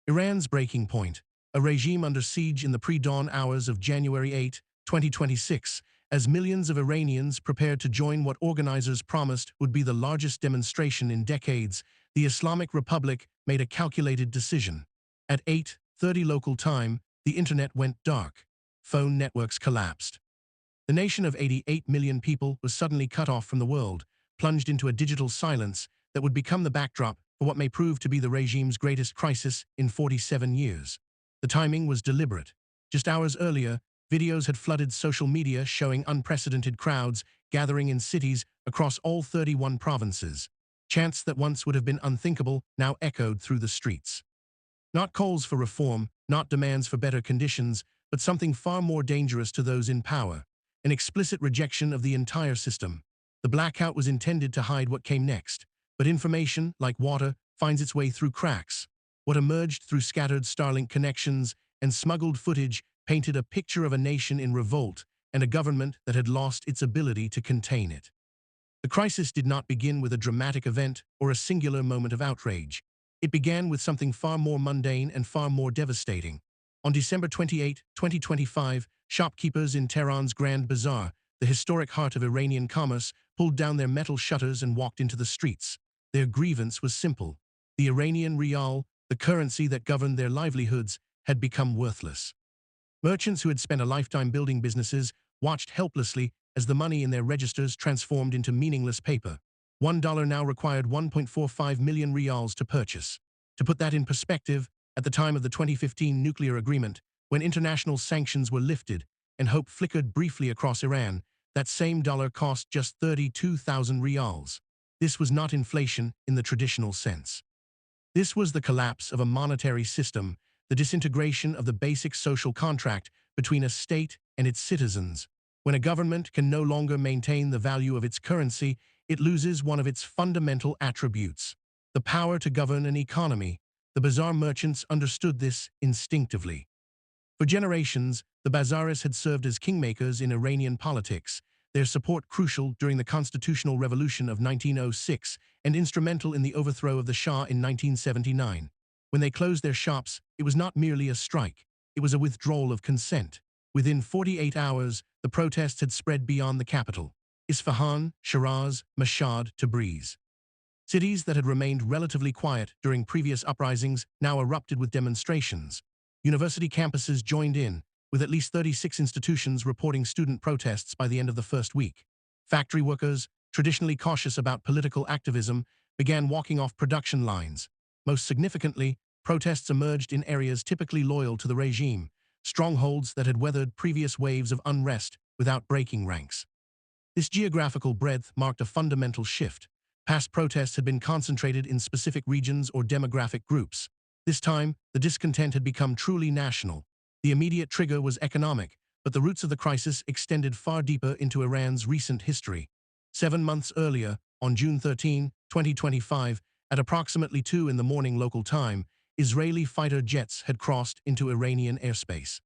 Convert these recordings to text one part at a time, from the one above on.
Iran's breaking point, a regime under siege in the pre-dawn hours of January 8, 2026, as millions of Iranians prepared to join what organizers promised would be the largest demonstration in decades. The Islamic Republic made a calculated decision. At 8:30 local time, the internet went dark. Phone networks collapsed. The nation of 88 million people was suddenly cut off from the world, plunged into a digital silence that would become the backdrop for what may prove to be the regime's greatest crisis in 47 years. The timing was deliberate. Just hours earlier, videos had flooded social media showing unprecedented crowds gathering in cities across all 31 provinces. Chants that once would have been unthinkable now echoed through the streets. Not calls for reform, not demands for better conditions, but something far more dangerous to those in power, an explicit rejection of the entire system. The blackout was intended to hide what came next, but information, like water, finds its way through cracks. What emerged through scattered Starlink connections and smuggled footage painted a picture of a nation in revolt and a government that had lost its ability to contain it. The crisis did not begin with a dramatic event or a singular moment of outrage. It began with something far more mundane and far more devastating. On December 28, 2025, shopkeepers in Tehran's Grand Bazaar, the historic heart of Iranian commerce, pulled down their metal shutters and walked into the streets. Their grievance was simple. The Iranian rial, the currency that governed their livelihoods, had become worthless. Merchants who had spent a lifetime building businesses watched helplessly as the money in their registers transformed into meaningless paper. $1 now required 1.45 million rials to purchase. To put that in perspective, at the time of the 2015 nuclear agreement, when international sanctions were lifted and hope flickered briefly across Iran, that same dollar cost just 32,000 rials. This was not inflation in the traditional sense. This was the collapse of a monetary system, the disintegration of the basic social contract between a state and its citizens. When a government can no longer maintain the value of its currency, it loses one of its fundamental attributes, the power to govern an economy. The bazaar merchants understood this instinctively. For generations, the bazaarists had served as kingmakers in Iranian politics, their support crucial during the constitutional revolution of 1906 and instrumental in the overthrow of the Shah in 1979. When they closed their shops, it was not merely a strike, it was a withdrawal of consent. Within 48 hours, the protests had spread beyond the capital. Isfahan, Shiraz, Mashhad, Tabriz. Cities that had remained relatively quiet during previous uprisings now erupted with demonstrations. University campuses joined in, with at least 36 institutions reporting student protests by the end of the first week. Factory workers, traditionally cautious about political activism, began walking off production lines. Most significantly, protests emerged in areas typically loyal to the regime, strongholds that had weathered previous waves of unrest without breaking ranks. This geographical breadth marked a fundamental shift. Past protests had been concentrated in specific regions or demographic groups. This time, the discontent had become truly national. The immediate trigger was economic, but the roots of the crisis extended far deeper into Iran's recent history. 7 months earlier, on June 13, 2025, at approximately 2 in the morning local time, Israeli fighter jets had crossed into Iranian airspace.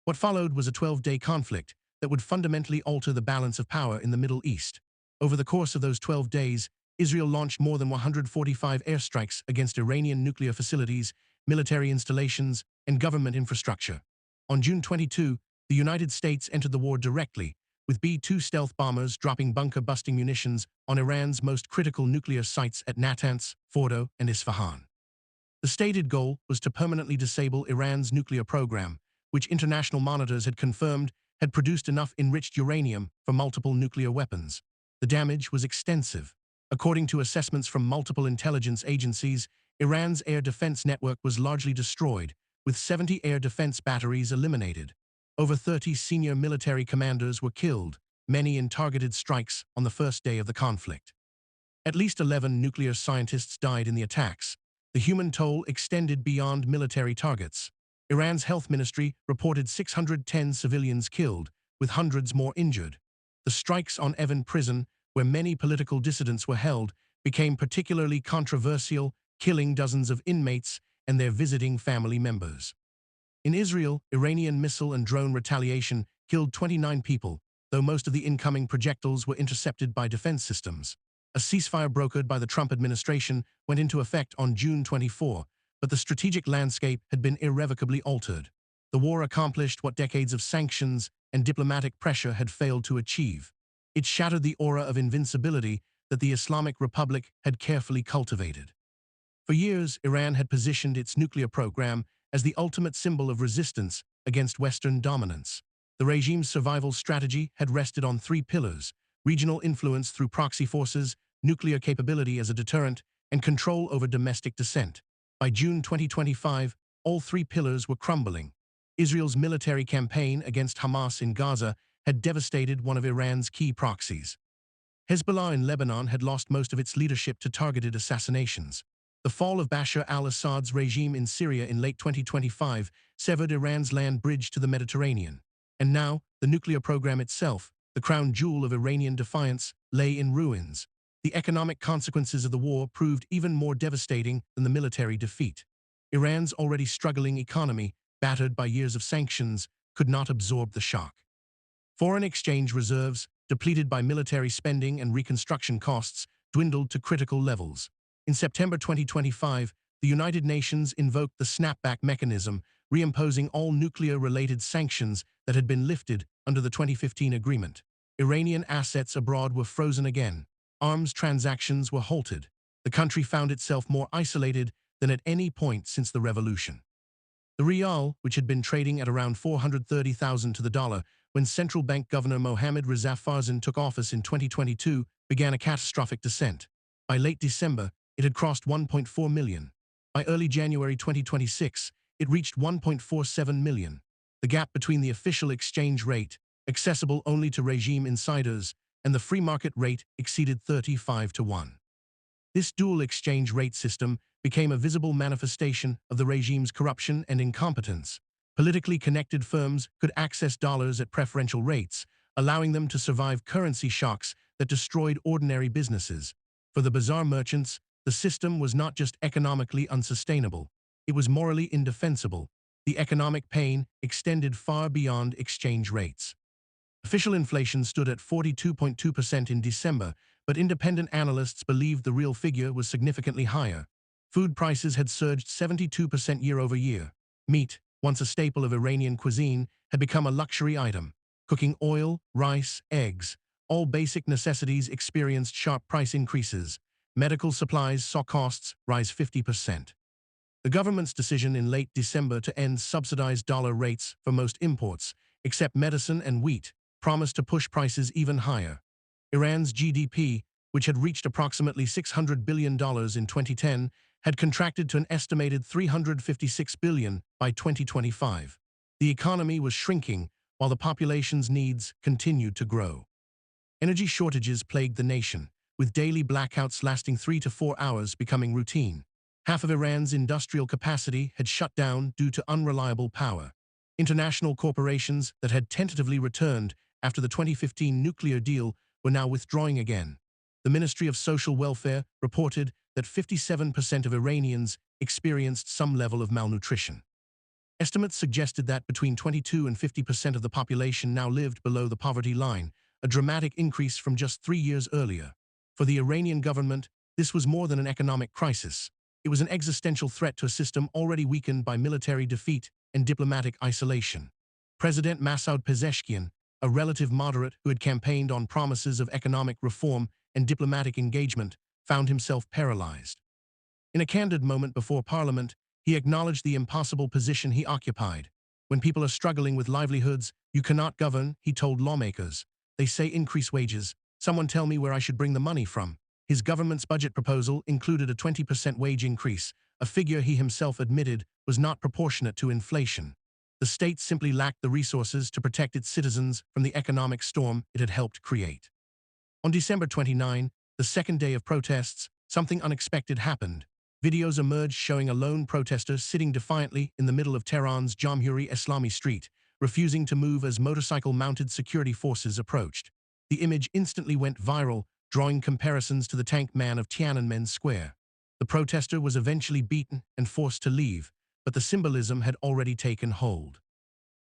What followed was a 12-day conflict that would fundamentally alter the balance of power in the Middle East. Over the course of those 12 days, Israel launched more than 145 airstrikes against Iranian nuclear facilities, military installations, and government infrastructure. On June 22, the United States entered the war directly, with B-2 stealth bombers dropping bunker-busting munitions on Iran's most critical nuclear sites at Natanz, Fordo, and Isfahan. The stated goal was to permanently disable Iran's nuclear program, which international monitors had confirmed had produced enough enriched uranium for multiple nuclear weapons. The damage was extensive. According to assessments from multiple intelligence agencies, Iran's air defense network was largely destroyed, with 70 air defense batteries eliminated. Over 30 senior military commanders were killed, many in targeted strikes on the first day of the conflict. At least 11 nuclear scientists died in the attacks. The human toll extended beyond military targets. Iran's health ministry reported 610 civilians killed, with hundreds more injured. The strikes on Evin prison, where many political dissidents were held, became particularly controversial, killing dozens of inmates and their visiting family members. In Israel, Iranian missile and drone retaliation killed 29 people, though most of the incoming projectiles were intercepted by defense systems. A ceasefire brokered by the Trump administration went into effect on June 24, but the strategic landscape had been irrevocably altered. The war accomplished what decades of sanctions and diplomatic pressure had failed to achieve. It shattered the aura of invincibility that the Islamic Republic had carefully cultivated. For years, Iran had positioned its nuclear program as the ultimate symbol of resistance against Western dominance. The regime's survival strategy had rested on three pillars: regional influence through proxy forces, nuclear capability as a deterrent, and control over domestic dissent. By June 2025, all three pillars were crumbling. Israel's military campaign against Hamas in Gaza had devastated one of Iran's key proxies. Hezbollah in Lebanon had lost most of its leadership to targeted assassinations. The fall of Bashar al-Assad's regime in Syria in late 2025 severed Iran's land bridge to the Mediterranean. And now, the nuclear program itself, the crown jewel of Iranian defiance, lay in ruins. The economic consequences of the war proved even more devastating than the military defeat. Iran's already struggling economy, battered by years of sanctions, could not absorb the shock. Foreign exchange reserves, depleted by military spending and reconstruction costs, dwindled to critical levels. In September 2025, the United Nations invoked the snapback mechanism, reimposing all nuclear-related sanctions that had been lifted under the 2015 agreement. Iranian assets abroad were frozen again. Arms transactions were halted. The country found itself more isolated than at any point since the revolution. The rial, which had been trading at around 430,000 to the dollar when central bank governor Mohammad Reza Farzan took office in 2022, began a catastrophic descent. By late December, it had crossed 1.4 million. By early January 2026, it reached 1.47 million. The gap between the official exchange rate, accessible only to regime insiders, and the free market rate exceeded 35-1. This dual exchange rate system became a visible manifestation of the regime's corruption and incompetence. Politically connected firms could access dollars at preferential rates, allowing them to survive currency shocks that destroyed ordinary businesses. For the bazaar merchants, the system was not just economically unsustainable, it was morally indefensible. The economic pain extended far beyond exchange rates. Official inflation stood at 42.2% in December, but independent analysts believed the real figure was significantly higher. Food prices had surged 72% year-over-year. Meat, once a staple of Iranian cuisine, had become a luxury item. Cooking oil, rice, eggs, all basic necessities experienced sharp price increases. Medical supplies saw costs rise 50%. The government's decision in late December to end subsidized dollar rates for most imports, except medicine and wheat, promised to push prices even higher. Iran's GDP, which had reached approximately $600 billion in 2010, had contracted to an estimated $356 billion by 2025. The economy was shrinking while the population's needs continued to grow. Energy shortages plagued the nation, with daily blackouts lasting 3 to 4 hours becoming routine. Half of Iran's industrial capacity had shut down due to unreliable power. International corporations that had tentatively returned after the 2015 nuclear deal were now withdrawing again. The Ministry of Social Welfare reported that 57% of Iranians experienced some level of malnutrition. Estimates suggested that between 22 and 50% of the population now lived below the poverty line, a dramatic increase from just 3 years earlier. For the Iranian government, this was more than an economic crisis. It was an existential threat to a system already weakened by military defeat and diplomatic isolation. President Massud Pzeshkan, a relative moderate who had campaigned on promises of economic reform and diplomatic engagement, found himself paralyzed. In a candid moment before Parliament, he acknowledged the impossible position he occupied. When people are struggling with livelihoods, you cannot govern, he told lawmakers. They say increase wages. Someone tell me where I should bring the money from. His government's budget proposal included a 20% wage increase, a figure he himself admitted was not proportionate to inflation. The state simply lacked the resources to protect its citizens from the economic storm it had helped create. On December 29, the second day of protests, something unexpected happened. Videos emerged showing a lone protester sitting defiantly in the middle of Tehran's Jamhuri Eslami Street, refusing to move as motorcycle-mounted security forces approached. The image instantly went viral, drawing comparisons to the tank man of Tiananmen Square. The protester was eventually beaten and forced to leave, but the symbolism had already taken hold.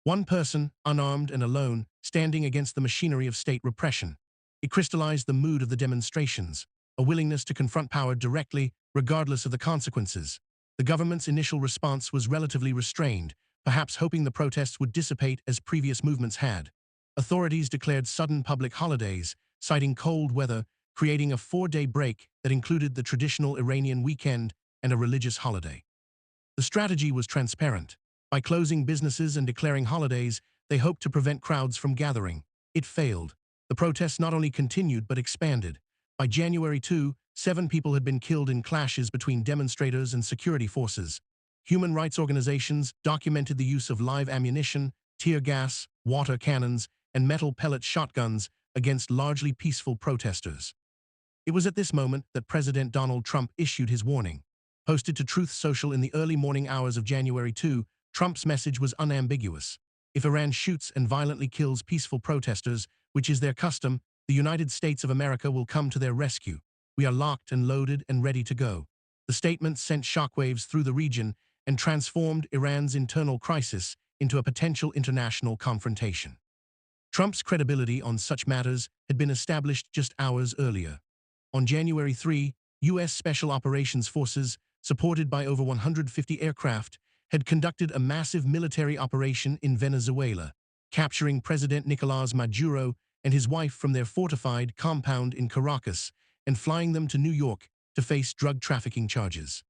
One person, unarmed and alone, standing against the machinery of state repression. It crystallized the mood of the demonstrations, a willingness to confront power directly, regardless of the consequences. The government's initial response was relatively restrained, perhaps hoping the protests would dissipate as previous movements had. Authorities declared sudden public holidays, citing cold weather, creating a 4-day break that included the traditional Iranian weekend and a religious holiday. The strategy was transparent. By closing businesses and declaring holidays, they hoped to prevent crowds from gathering. It failed. The protests not only continued but expanded. By January 2, 7 people had been killed in clashes between demonstrators and security forces. Human rights organizations documented the use of live ammunition, tear gas, water cannons, and metal pellet shotguns against largely peaceful protesters. It was at this moment that President Donald Trump issued his warning. Posted to Truth Social in the early morning hours of January 2, Trump's message was unambiguous. If Iran shoots and violently kills peaceful protesters, which is their custom, the United States of America will come to their rescue. We are locked and loaded and ready to go. The statement sent shockwaves through the region and transformed Iran's internal crisis into a potential international confrontation. Trump's credibility on such matters had been established just hours earlier. On January 3, U.S. Special Operations Forces, supported by over 150 aircraft, had conducted a massive military operation in Venezuela, capturing President Nicolás Maduro and his wife from their fortified compound in Caracas and flying them to New York to face drug trafficking charges.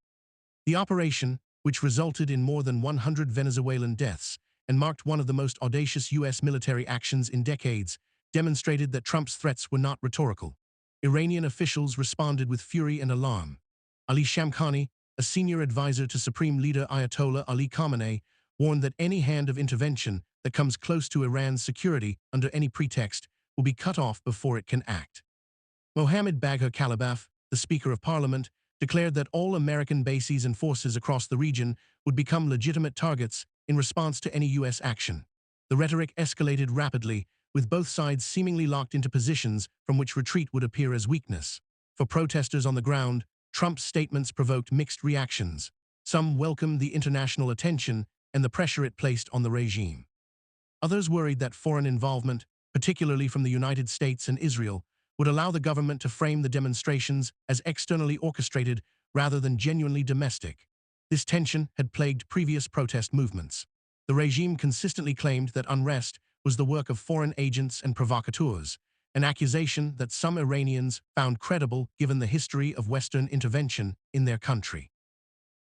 The operation, which resulted in more than 100 Venezuelan deaths and marked one of the most audacious U.S. military actions in decades, demonstrated that Trump's threats were not rhetorical. Iranian officials responded with fury and alarm. Ali Shamkhani, a senior advisor to Supreme Leader Ayatollah Ali Khamenei, warned that any hand of intervention that comes close to Iran's security under any pretext will be cut off before it can act. Mohammad Bagher Kalibaf, the Speaker of Parliament, declared that all American bases and forces across the region would become legitimate targets in response to any U.S. action. The rhetoric escalated rapidly, with both sides seemingly locked into positions from which retreat would appear as weakness. For protesters on the ground, Trump's statements provoked mixed reactions. Some welcomed the international attention and the pressure it placed on the regime. Others worried that foreign involvement, particularly from the United States and Israel, would allow the government to frame the demonstrations as externally orchestrated rather than genuinely domestic. This tension had plagued previous protest movements. The regime consistently claimed that unrest was the work of foreign agents and provocateurs, an accusation that some Iranians found credible given the history of Western intervention in their country.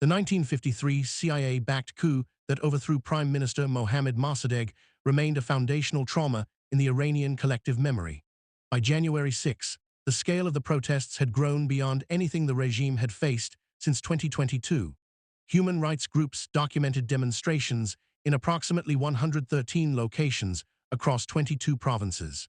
The 1953 CIA-backed coup that overthrew Prime Minister Mohammad Mossadegh remained a foundational trauma in the Iranian collective memory. By January 6, the scale of the protests had grown beyond anything the regime had faced since 2022. Human rights groups documented demonstrations in approximately 113 locations across 22 provinces.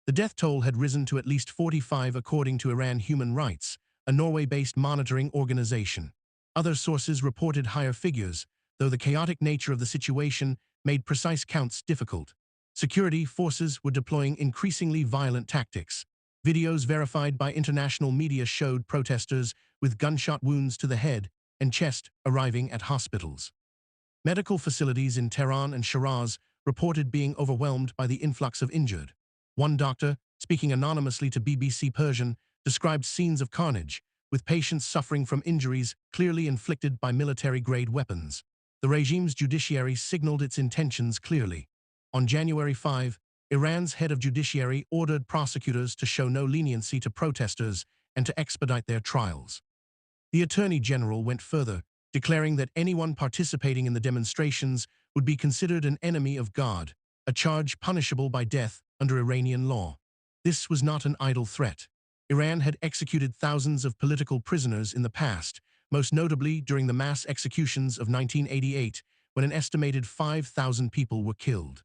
The death toll had risen to at least 45 according to Iran Human Rights, a Norway-based monitoring organization. Other sources reported higher figures, though the chaotic nature of the situation made precise counts difficult. Security forces were deploying increasingly violent tactics. Videos verified by international media showed protesters with gunshot wounds to the head and chest arriving at hospitals. Medical facilities in Tehran and Shiraz reported being overwhelmed by the influx of injured. One doctor, speaking anonymously to BBC Persian, described scenes of carnage, with patients suffering from injuries clearly inflicted by military-grade weapons. The regime's judiciary signaled its intentions clearly. On January 5, Iran's head of judiciary ordered prosecutors to show no leniency to protesters and to expedite their trials. The Attorney General went further, declaring that anyone participating in the demonstrations would be considered an enemy of God, a charge punishable by death under Iranian law. This was not an idle threat. Iran had executed thousands of political prisoners in the past, most notably during the mass executions of 1988, when an estimated 5,000 people were killed.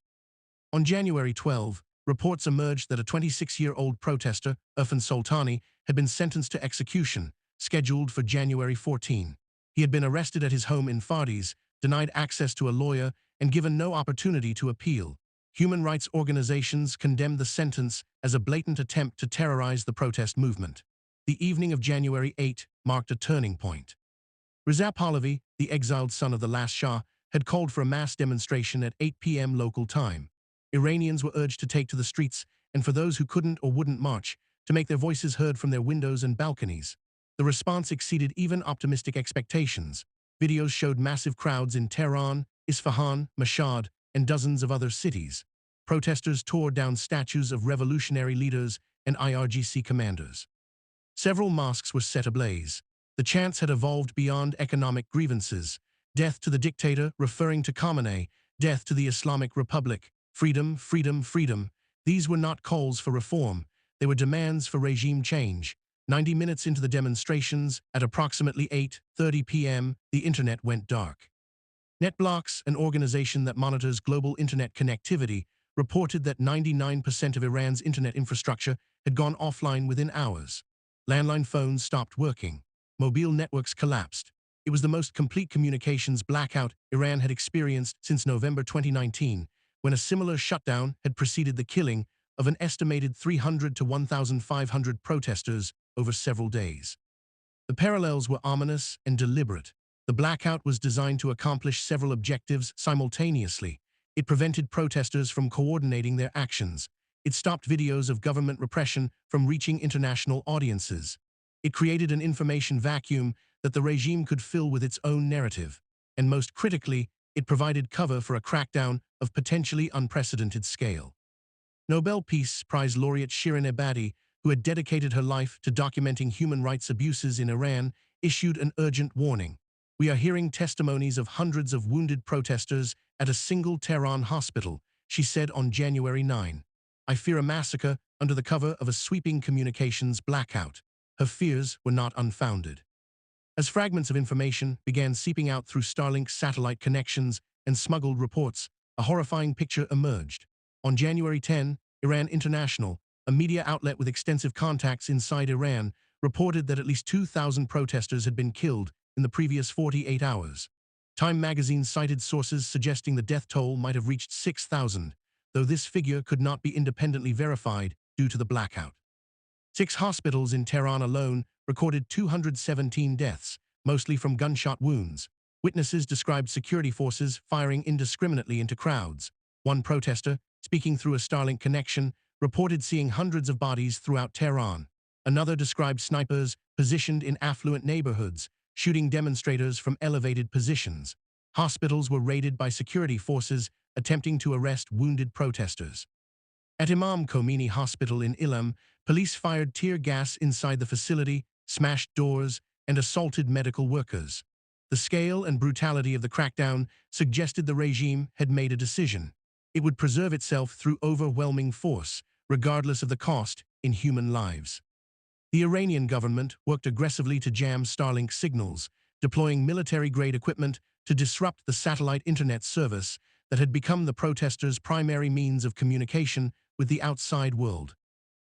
On January 12, reports emerged that a 26-year-old protester, Irfan Soltani, had been sentenced to execution, scheduled for January 14. He had been arrested at his home in Fardis, denied access to a lawyer, and given no opportunity to appeal. Human rights organizations condemned the sentence as a blatant attempt to terrorize the protest movement. The evening of January 8 marked a turning point. Reza Pahlavi, the exiled son of the last Shah, had called for a mass demonstration at 8 p.m. local time. Iranians were urged to take to the streets, and for those who couldn't or wouldn't march, to make their voices heard from their windows and balconies. The response exceeded even optimistic expectations. Videos showed massive crowds in Tehran, Isfahan, Mashhad, and dozens of other cities. Protesters tore down statues of revolutionary leaders and IRGC commanders. Several mosques were set ablaze. The chants had evolved beyond economic grievances. Death to the dictator, referring to Khamenei, death to the Islamic Republic, freedom, freedom, freedom. These were not calls for reform. They were demands for regime change. 90 minutes into the demonstrations, at approximately 8:30 p.m., the internet went dark. NetBlocks, an organization that monitors global internet connectivity, reported that 99% of Iran's internet infrastructure had gone offline within hours. Landline phones stopped working. Mobile networks collapsed. It was the most complete communications blackout Iran had experienced since November 2019, when a similar shutdown had preceded the killing of an estimated 300 to 1,500 protesters over several days. The parallels were ominous and deliberate. The blackout was designed to accomplish several objectives simultaneously. It prevented protesters from coordinating their actions. It stopped videos of government repression from reaching international audiences. It created an information vacuum that the regime could fill with its own narrative. And most critically, it provided cover for a crackdown of potentially unprecedented scale. Nobel Peace Prize laureate Shirin Ebadi, who had dedicated her life to documenting human rights abuses in Iran, issued an urgent warning. "We are hearing testimonies of hundreds of wounded protesters at a single Tehran hospital," she said on January 9. "I fear a massacre under the cover of a sweeping communications blackout." Her fears were not unfounded. As fragments of information began seeping out through Starlink satellite connections and smuggled reports, a horrifying picture emerged. On January 10, Iran International, a media outlet with extensive contacts inside Iran, reported that at least 2,000 protesters had been killed in the previous 48 hours. Time magazine cited sources suggesting the death toll might have reached 6,000, though this figure could not be independently verified due to the blackout. 6 hospitals in Tehran alone recorded 217 deaths, mostly from gunshot wounds. Witnesses described security forces firing indiscriminately into crowds. One protester, speaking through a Starlink connection, reported seeing hundreds of bodies throughout Tehran. Another described snipers positioned in affluent neighborhoods, shooting demonstrators from elevated positions. Hospitals were raided by security forces attempting to arrest wounded protesters. At Imam Khomeini Hospital in Ilam, police fired tear gas inside the facility, smashed doors, and assaulted medical workers. The scale and brutality of the crackdown suggested the regime had made a decision. It would preserve itself through overwhelming force, regardless of the cost in human lives. The Iranian government worked aggressively to jam Starlink signals, deploying military-grade equipment to disrupt the satellite internet service that had become the protesters' primary means of communication with the outside world.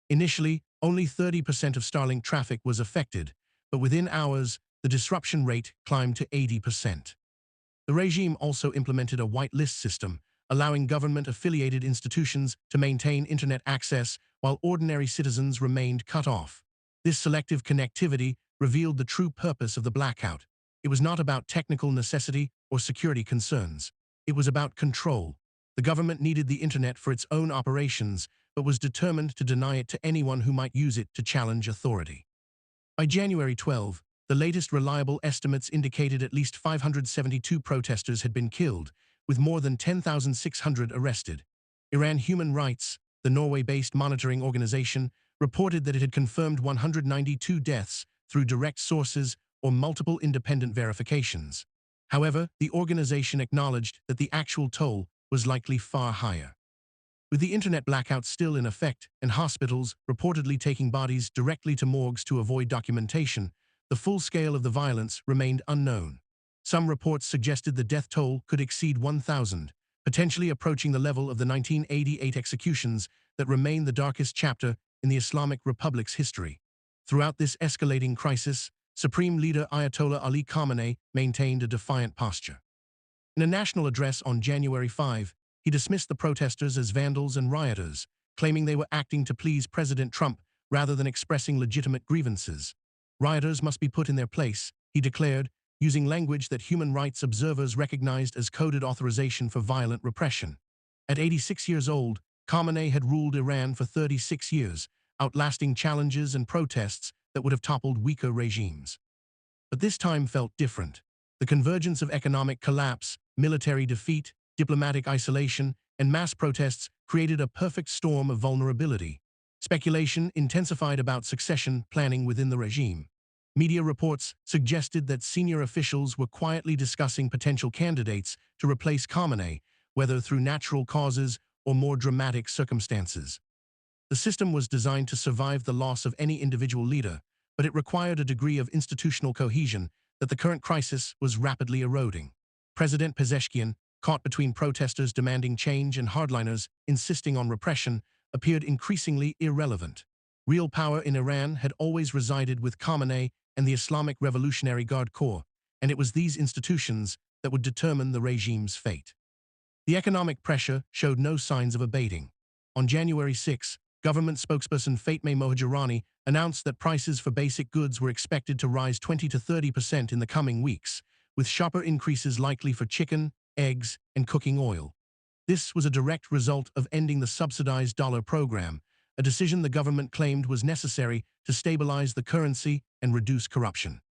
Initially, only 30% of Starlink traffic was affected, but within hours, the disruption rate climbed to 80%. The regime also implemented a whitelist system, allowing government-affiliated institutions to maintain internet access while ordinary citizens remained cut off. This selective connectivity revealed the true purpose of the blackout. It was not about technical necessity or security concerns. It was about control. The government needed the internet for its own operations, but was determined to deny it to anyone who might use it to challenge authority. By January 12, the latest reliable estimates indicated at least 572 protesters had been killed, with more than 10,600 arrested. Iran Human Rights, the Norway-based monitoring organization, reported that it had confirmed 192 deaths through direct sources or multiple independent verifications. However, the organization acknowledged that the actual toll was likely far higher. With the internet blackout still in effect and hospitals reportedly taking bodies directly to morgues to avoid documentation, the full scale of the violence remained unknown. Some reports suggested the death toll could exceed 1,000, potentially approaching the level of the 1988 executions that remain the darkest chapter in the Islamic Republic's history. Throughout this escalating crisis, Supreme Leader Ayatollah Ali Khamenei maintained a defiant posture. In a national address on January 5, he dismissed the protesters as vandals and rioters, claiming they were acting to please President Trump rather than expressing legitimate grievances. Rioters must be put in their place, he declared, using language that human rights observers recognized as coded authorization for violent repression. At 86 years old, Khamenei had ruled Iran for 36 years, outlasting challenges and protests that would have toppled weaker regimes. But this time felt different. The convergence of economic collapse, military defeat, diplomatic isolation, and mass protests created a perfect storm of vulnerability. Speculation intensified about succession planning within the regime. Media reports suggested that senior officials were quietly discussing potential candidates to replace Khamenei, whether through natural causes or more dramatic circumstances. The system was designed to survive the loss of any individual leader, but it required a degree of institutional cohesion that the current crisis was rapidly eroding. President Pzeshkan, caught between protesters demanding change and hardliners insisting on repression, appeared increasingly irrelevant. Real power in Iran had always resided with Khamenei and the Islamic Revolutionary Guard Corps, and it was these institutions that would determine the regime's fate. The economic pressure showed no signs of abating. On January 6, government spokesperson Fatmeh Mohajerani announced that prices for basic goods were expected to rise 20 to 30% in the coming weeks, with sharper increases likely for chicken, eggs, and cooking oil. This was a direct result of ending the subsidized dollar program, a decision the government claimed was necessary to stabilize the currency and reduce corruption.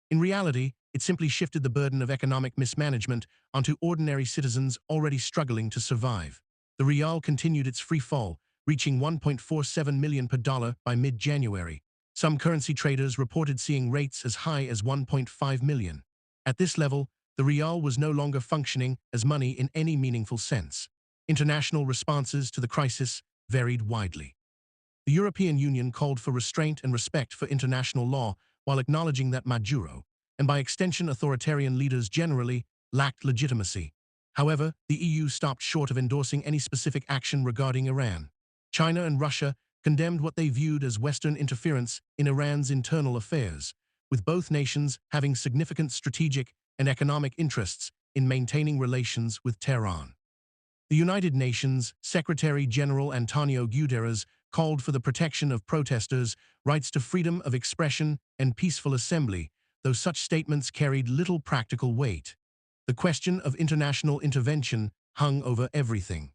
In reality, it simply shifted the burden of economic mismanagement onto ordinary citizens already struggling to survive. The rial continued its free fall, reaching 1.47 million per dollar by mid-January. Some currency traders reported seeing rates as high as 1.5 million. At this level, the rial was no longer functioning as money in any meaningful sense. International responses to the crisis varied widely. The European Union called for restraint and respect for international law while acknowledging that Maduro, and by extension authoritarian leaders generally, lacked legitimacy. However, the EU stopped short of endorsing any specific action regarding Iran. China and Russia condemned what they viewed as Western interference in Iran's internal affairs, with both nations having significant strategic and economic interests in maintaining relations with Tehran. The United Nations Secretary-General Antonio Guterres called for the protection of protesters' rights to freedom of expression and peaceful assembly, though such statements carried little practical weight. The question of international intervention hung over everything.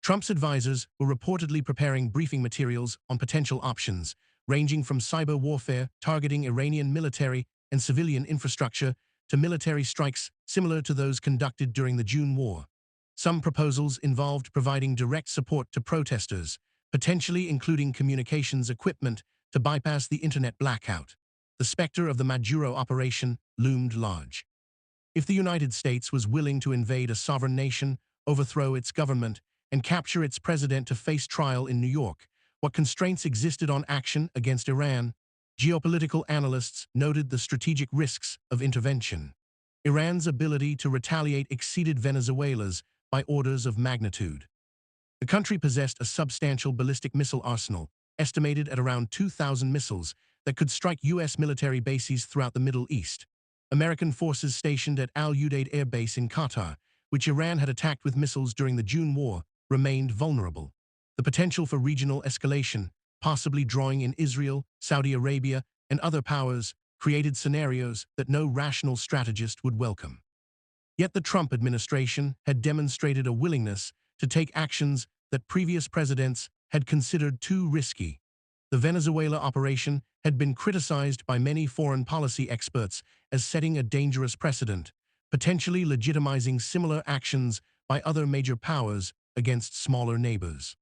Trump's advisors were reportedly preparing briefing materials on potential options, ranging from cyber warfare targeting Iranian military and civilian infrastructure to military strikes similar to those conducted during the June War. Some proposals involved providing direct support to protesters, potentially including communications equipment to bypass the internet blackout. The specter of the Maduro operation loomed large. If the United States was willing to invade a sovereign nation, overthrow its government, and capture its president to face trial in New York, what constraints existed on action against Iran? Geopolitical analysts noted the strategic risks of intervention. Iran's ability to retaliate exceeded Venezuela's by orders of magnitude. The country possessed a substantial ballistic missile arsenal, estimated at around 2,000 missiles, that could strike U.S. military bases throughout the Middle East. American forces stationed at Al Udeid Air Base in Qatar, which Iran had attacked with missiles during the June War, remained vulnerable. The potential for regional escalation, possibly drawing in Israel, Saudi Arabia, and other powers, created scenarios that no rational strategist would welcome. Yet the Trump administration had demonstrated a willingness to take actions that previous presidents had considered too risky. The Venezuela operation had been criticized by many foreign policy experts as setting a dangerous precedent, potentially legitimizing similar actions by other major powers against smaller neighbors.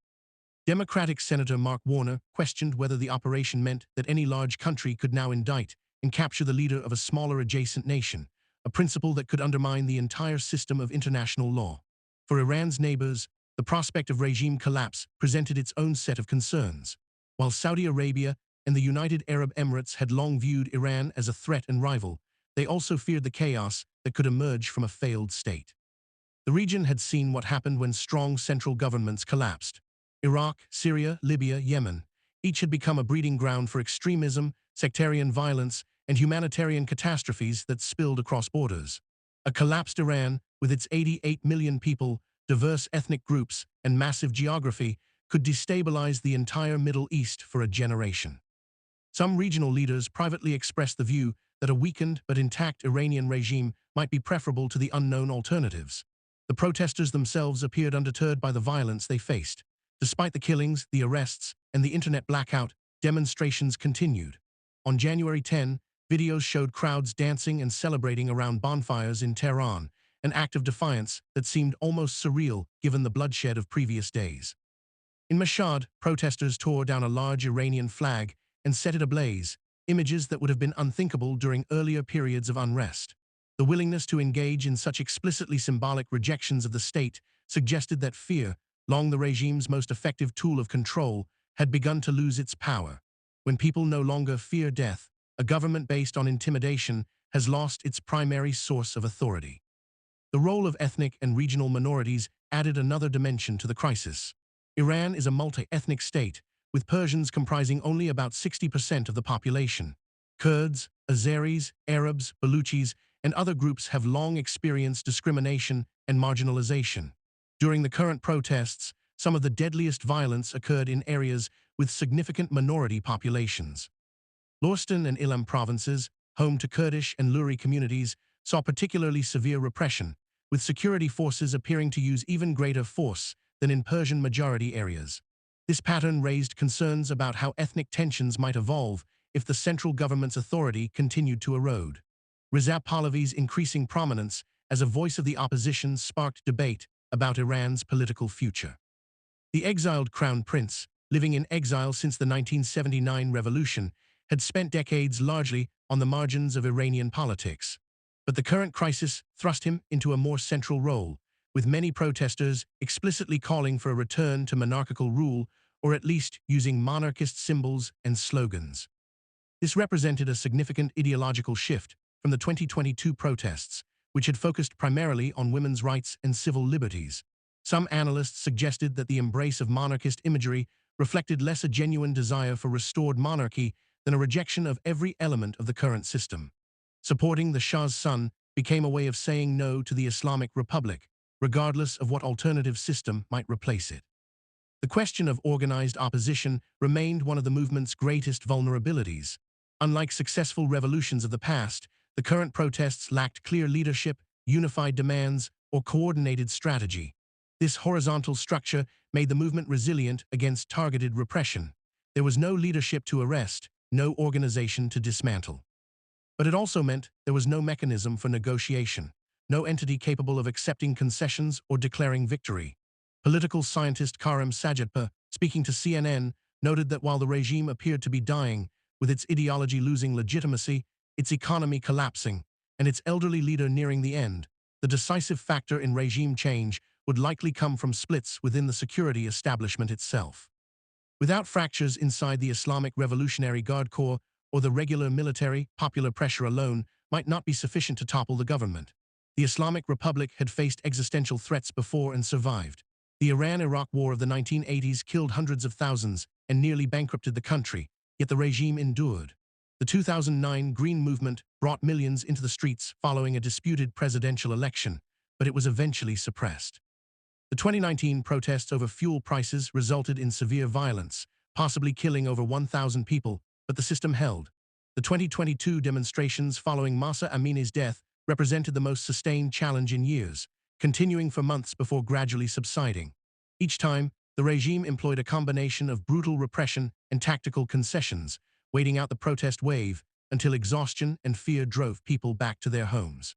Democratic Senator Mark Warner questioned whether the operation meant that any large country could now indict and capture the leader of a smaller adjacent nation, a principle that could undermine the entire system of international law. For Iran's neighbors, the prospect of regime collapse presented its own set of concerns. While Saudi Arabia and the United Arab Emirates had long viewed Iran as a threat and rival, they also feared the chaos that could emerge from a failed state. The region had seen what happened when strong central governments collapsed. Iraq, Syria, Libya, Yemen, each had become a breeding ground for extremism, sectarian violence, and humanitarian catastrophes that spilled across borders. A collapsed Iran, with its 88 million people, diverse ethnic groups, and massive geography, could destabilize the entire Middle East for a generation. Some regional leaders privately expressed the view that a weakened but intact Iranian regime might be preferable to the unknown alternatives. The protesters themselves appeared undeterred by the violence they faced. Despite the killings, the arrests, and the internet blackout, demonstrations continued. On January 10, Videos showed crowds dancing and celebrating around bonfires in Tehran, an act of defiance that seemed almost surreal given the bloodshed of previous days. In Mashhad, protesters tore down a large Iranian flag and set it ablaze, images that would have been unthinkable during earlier periods of unrest. The willingness to engage in such explicitly symbolic rejections of the state suggested that fear, long the regime's most effective tool of control, had begun to lose its power. When people no longer fear death, a government based on intimidation has lost its primary source of authority. The role of ethnic and regional minorities added another dimension to the crisis. Iran is a multi-ethnic state, with Persians comprising only about 60% of the population. Kurds, Azeris, Arabs, Baluchis, and other groups have long experienced discrimination and marginalization. During the current protests, some of the deadliest violence occurred in areas with significant minority populations. Lorstan and Ilam provinces, home to Kurdish and Luri communities, saw particularly severe repression, with security forces appearing to use even greater force than in Persian majority areas. This pattern raised concerns about how ethnic tensions might evolve if the central government's authority continued to erode. Reza Pahlavi's increasing prominence as a voice of the opposition sparked debate about Iran's political future. The exiled crown prince, living in exile since the 1979 revolution, had spent decades largely on the margins of Iranian politics. But the current crisis thrust him into a more central role, with many protesters explicitly calling for a return to monarchical rule or at least using monarchist symbols and slogans. This represented a significant ideological shift from the 2022 protests, which had focused primarily on women's rights and civil liberties. Some analysts suggested that the embrace of monarchist imagery reflected less a genuine desire for restored monarchy than a rejection of every element of the current system. Supporting the Shah's son became a way of saying no to the Islamic Republic, regardless of what alternative system might replace it. The question of organized opposition remained one of the movement's greatest vulnerabilities. Unlike successful revolutions of the past, the current protests lacked clear leadership, unified demands, or coordinated strategy. This horizontal structure made the movement resilient against targeted repression. There was no leadership to arrest, no organization to dismantle. But it also meant there was no mechanism for negotiation, no entity capable of accepting concessions or declaring victory. Political scientist Karim Sajadpur, speaking to CNN, noted that while the regime appeared to be dying, with its ideology losing legitimacy, its economy collapsing, and its elderly leader nearing the end, the decisive factor in regime change would likely come from splits within the security establishment itself. Without fractures inside the Islamic Revolutionary Guard Corps or the regular military, popular pressure alone might not be sufficient to topple the government. The Islamic Republic had faced existential threats before and survived. The Iran-Iraq War of the 1980s killed hundreds of thousands and nearly bankrupted the country, yet the regime endured. The 2009 Green Movement brought millions into the streets following a disputed presidential election, but it was eventually suppressed. The 2019 protests over fuel prices resulted in severe violence, possibly killing over 1,000 people, but the system held. The 2022 demonstrations following Mahsa Amini's death represented the most sustained challenge in years, continuing for months before gradually subsiding. Each time, the regime employed a combination of brutal repression and tactical concessions, waiting out the protest wave until exhaustion and fear drove people back to their homes.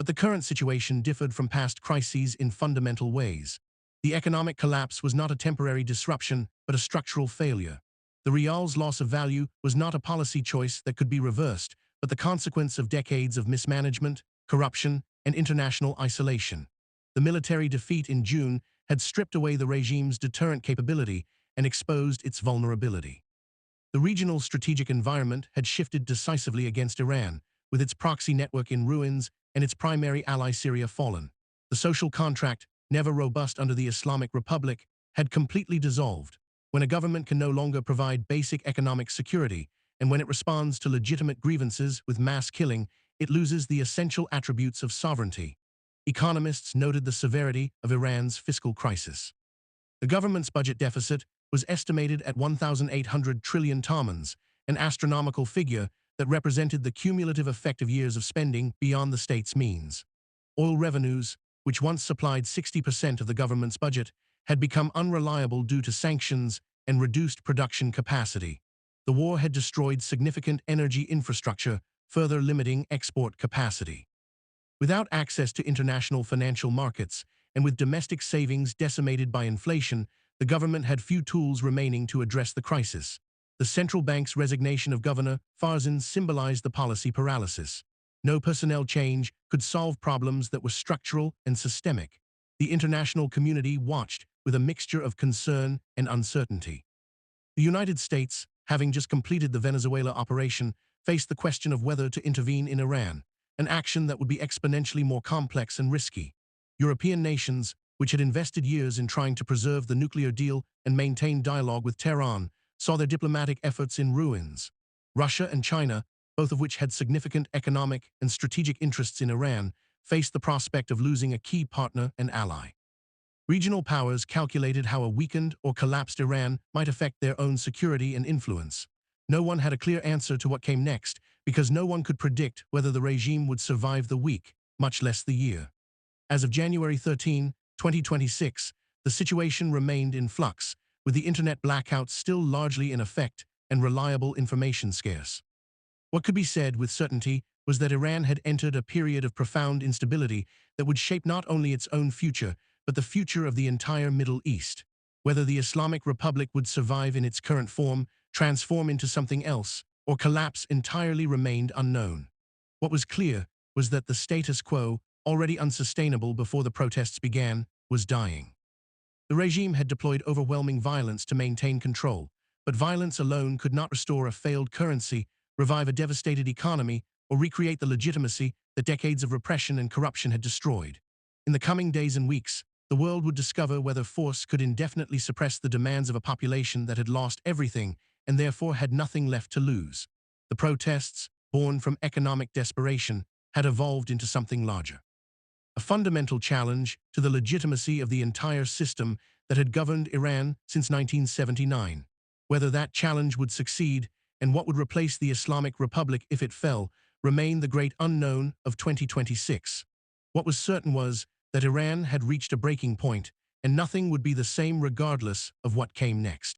But the current situation differed from past crises in fundamental ways. The economic collapse was not a temporary disruption, but a structural failure. The rial's loss of value was not a policy choice that could be reversed, but the consequence of decades of mismanagement, corruption, and international isolation. The military defeat in June had stripped away the regime's deterrent capability and exposed its vulnerability. The regional strategic environment had shifted decisively against Iran, with its proxy network in ruins and its primary ally Syria fallen. The social contract, never robust under the Islamic Republic, had completely dissolved. When a government can no longer provide basic economic security, and when it responds to legitimate grievances with mass killing, it loses the essential attributes of sovereignty. Economists noted the severity of Iran's fiscal crisis. The government's budget deficit was estimated at 1,800 trillion tomans, an astronomical figure that represented the cumulative effect of years of spending beyond the state's means. Oil revenues, which once supplied 60% of the government's budget, had become unreliable due to sanctions and reduced production capacity. The war had destroyed significant energy infrastructure, further limiting export capacity. Without access to international financial markets, and with domestic savings decimated by inflation, the government had few tools remaining to address the crisis. The central bank's resignation of Governor Farzan symbolized the policy paralysis. No personnel change could solve problems that were structural and systemic. The international community watched with a mixture of concern and uncertainty. The United States, having just completed the Venezuela operation, faced the question of whether to intervene in Iran, an action that would be exponentially more complex and risky. European nations, which had invested years in trying to preserve the nuclear deal and maintain dialogue with Tehran, saw their diplomatic efforts in ruins. Russia and China, both of which had significant economic and strategic interests in Iran, faced the prospect of losing a key partner and ally. Regional powers calculated how a weakened or collapsed Iran might affect their own security and influence. No one had a clear answer to what came next, because no one could predict whether the regime would survive the week, much less the year. As of January 13, 2026, the situation remained in flux, with the internet blackout still largely in effect and reliable information scarce. What could be said with certainty was that Iran had entered a period of profound instability that would shape not only its own future, but the future of the entire Middle East. Whether the Islamic Republic would survive in its current form, transform into something else, or collapse entirely remained unknown. What was clear was that the status quo, already unsustainable before the protests began, was dying. The regime had deployed overwhelming violence to maintain control, but violence alone could not restore a failed currency, revive a devastated economy, or recreate the legitimacy that decades of repression and corruption had destroyed. In the coming days and weeks, the world would discover whether force could indefinitely suppress the demands of a population that had lost everything and therefore had nothing left to lose. The protests, born from economic desperation, had evolved into something larger. A fundamental challenge to the legitimacy of the entire system that had governed Iran since 1979. Whether that challenge would succeed and what would replace the Islamic Republic if it fell remained the great unknown of 2026. What was certain was that Iran had reached a breaking point, and nothing would be the same regardless of what came next.